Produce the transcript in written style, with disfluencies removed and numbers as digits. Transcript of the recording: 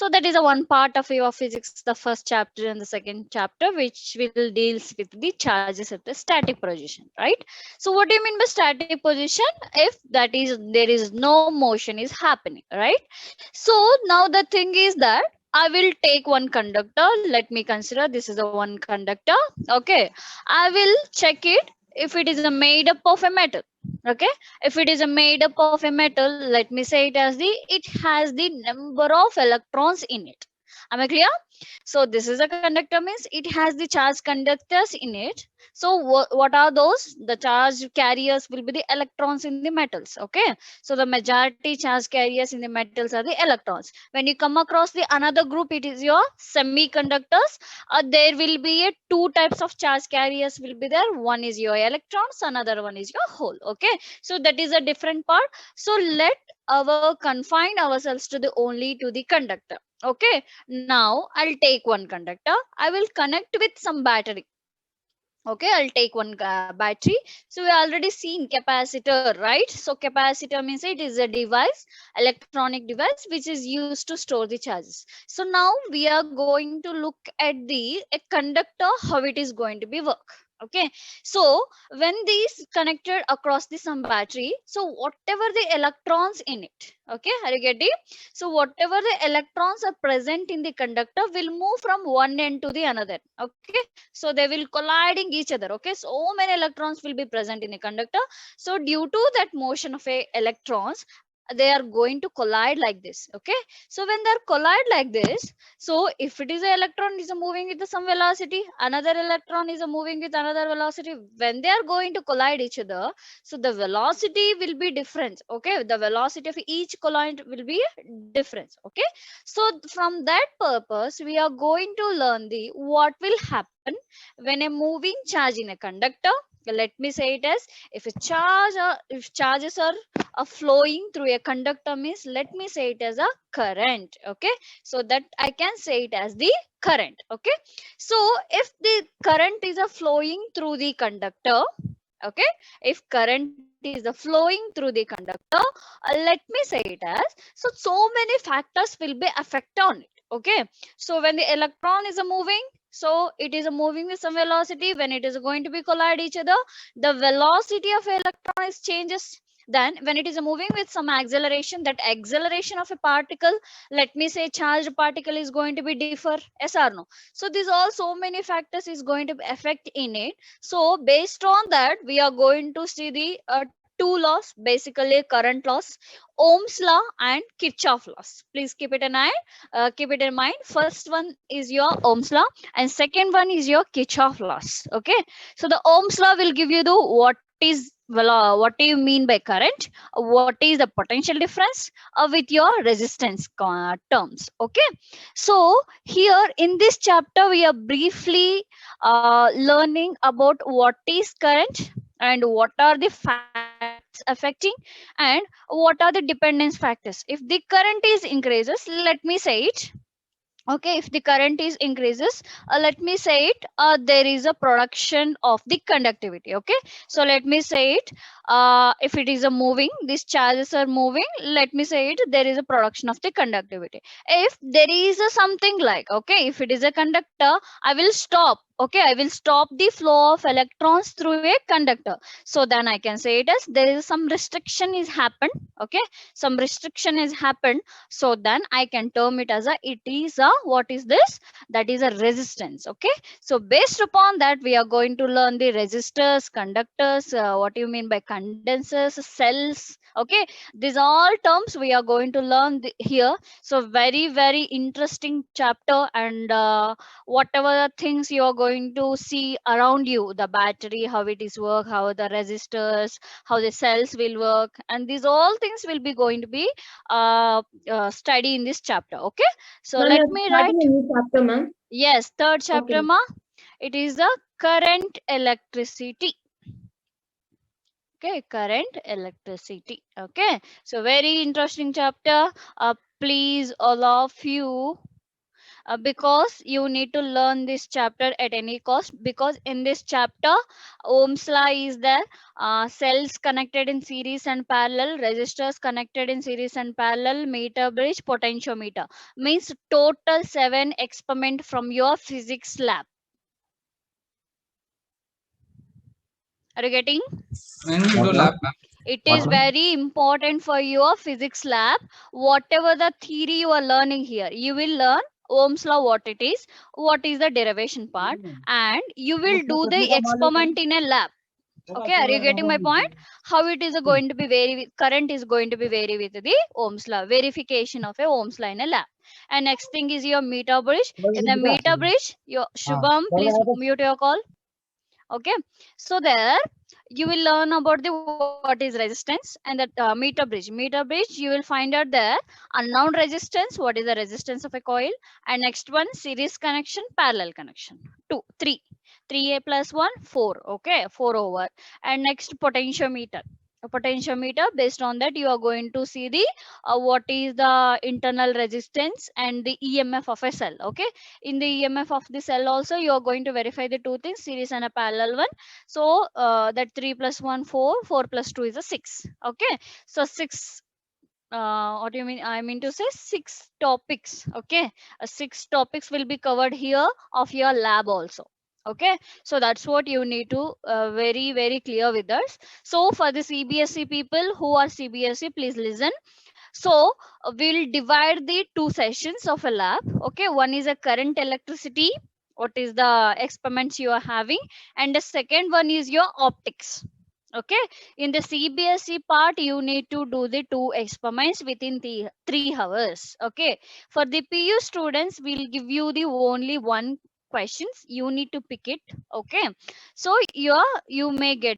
So that is a one part of your physics, the first chapter and the second chapter, which will deals with the charges at the static position, right? So what do you mean by static position? If that is there is no motion is happening, right? So now the thing is that I will take one conductor. Let me consider this is a one conductor. Okay, I will check it if it is a made up of a metal. Okay, if it is a made up of a metal, let me say it as the it has the number of electrons in it. Am I clear? So this is a conductor means it has the charge conductors in it. So what are those? The charge carriers will be the electrons in the metals. Okay, so the majority charge carriers in the metals are the electrons. When you come across the another group, it is your semiconductors. There will be a two types of charge carriers will be there. One is your electrons, another one is your hole. Okay, so that is a different part. So let our confine ourselves to the only to the conductor. Okay, now I'll take one conductor. I will connect with some battery. Okay, I'll take one battery. So we already seen capacitor, right? So capacitor means it is a device, electronic device, which is used to store the charges. So now we are going to look at the a conductor, how it is going to be work. Okay, so when these connected across the some battery, so whatever the electrons in it, okay, are you getting? So whatever the electrons are present in the conductor will move from one end to the another. Okay, so they will colliding each other. Okay, so many electrons will be present in the conductor. So due to that motion of a electrons, they are going to collide like this. Okay, so when they are collide like this, so if it is an electron is moving with some velocity, another electron is moving with another velocity. When they are going to collide each other, so the velocity will be different. Okay, the velocity of each collide will be different. Okay, so from that purpose we are going to learn the what will happen when a moving charge in a conductor. Let me say it as if a charge or if charges are flowing through a conductor means let me say it as a current. Okay, so that I can say it as the current. Okay, so if the current is a flowing through the conductor, okay, if current is a flowing through the conductor, let me say it as so many factors will be affect on it. Okay, so when the electron is a moving, so it is a moving with some velocity. When it is going to be collide each other, the velocity of electron is changes. Then when it is moving with some acceleration, that acceleration of a particle, let me say charged particle is going to be differ. Yes or no? So these all so many factors is going to affect in it. So based on that, we are going to see the two laws, basically current laws, Ohm's law and Kirchhoff laws. Please keep it in mind. Keep it in mind. First one is your Ohm's law, and second one is your Kirchhoff laws. Okay. So the Ohm's law will give you the what is what do you mean by current? What is the potential difference with your resistance terms? Okay. So here in this chapter, we are briefly learning about what is current and what are the facts affecting and what are the dependence factors. If the current is increases, let me say it. Okay, if the current is increases, let me say it, there is a production of the conductivity. Okay, so let me say it, if it is a moving, these charges are moving, let me say it, there is a production of the conductivity. If there is a something like, okay, if it is a conductor, I will stop. Okay, I will stop the flow of electrons through a conductor. So then I can say it as there is some restriction is happened. Okay, some restriction is happened, so then I can term it as a it is a what is this, that is a resistance. Okay, so based upon that we are going to learn the resistors, conductors, what do you mean by condensers, cells. Okay, these all terms we are going to learn here. So very interesting chapter, and whatever the things you are going to see around you, the battery, how it is work, how the resistors, how the cells will work, and these all things will be going to be study in this chapter. Okay, so Ma'am, let you're me starting write. a new chapter, ma'am. Yes, third chapter, Okay. ma. It is the current electricity. Okay, current electricity. Okay, so very interesting chapter. Please all of you because you need to learn this chapter at any cost, because in this chapter Ohm's law is there. Cells connected in series and parallel, resistors connected in series and parallel, meter bridge, potentiometer, means total 7 experiment from your physics lab. Are you getting? When we do What, lab, ma'am? It What, is ma'am? very important for your physics lab. Whatever the theory you are learning here, you will learn Ohm's law, what it is, what is the derivation part, and you will do the experiment in a lab. Okay, are you getting my point? How it is going to be vary, current is going to be vary with the Ohm's law, verification of a Ohm's law in a lab. And next thing is your meter bridge. In the meter bridge, your Shubham, please mute your call. Okay, so there you will learn about the what is resistance and the meter bridge you will find out there unknown resistance, what is the resistance of a coil, and next one series connection, parallel connection, 2 3 3a plus 1 4, okay, 4 over. And next potentiometer, a potentiometer, based on that you are going to see the what is the internal resistance and the EMF of a cell. Okay, in the EMF of the cell also you are going to verify the two things, series and a parallel one. So that 3 plus 1 4, 4 plus 2 is a 6. Okay, so 6, what do you mean, I mean to say 6 topics. Okay, 6 topics will be covered here of your lab also. Okay, so that's what you need to very very clear with us. So for the CBSE people who are CBSE, please listen. So we'll divide the two sessions of a lab. Okay, one is a current electricity, what is the experiments you are having, and the second one is your optics. Okay, in the CBSE part you need to do the two experiments within the 3 hours. Okay, for the PU students we'll give you the only one questions, you need to pick it. Okay, so you may get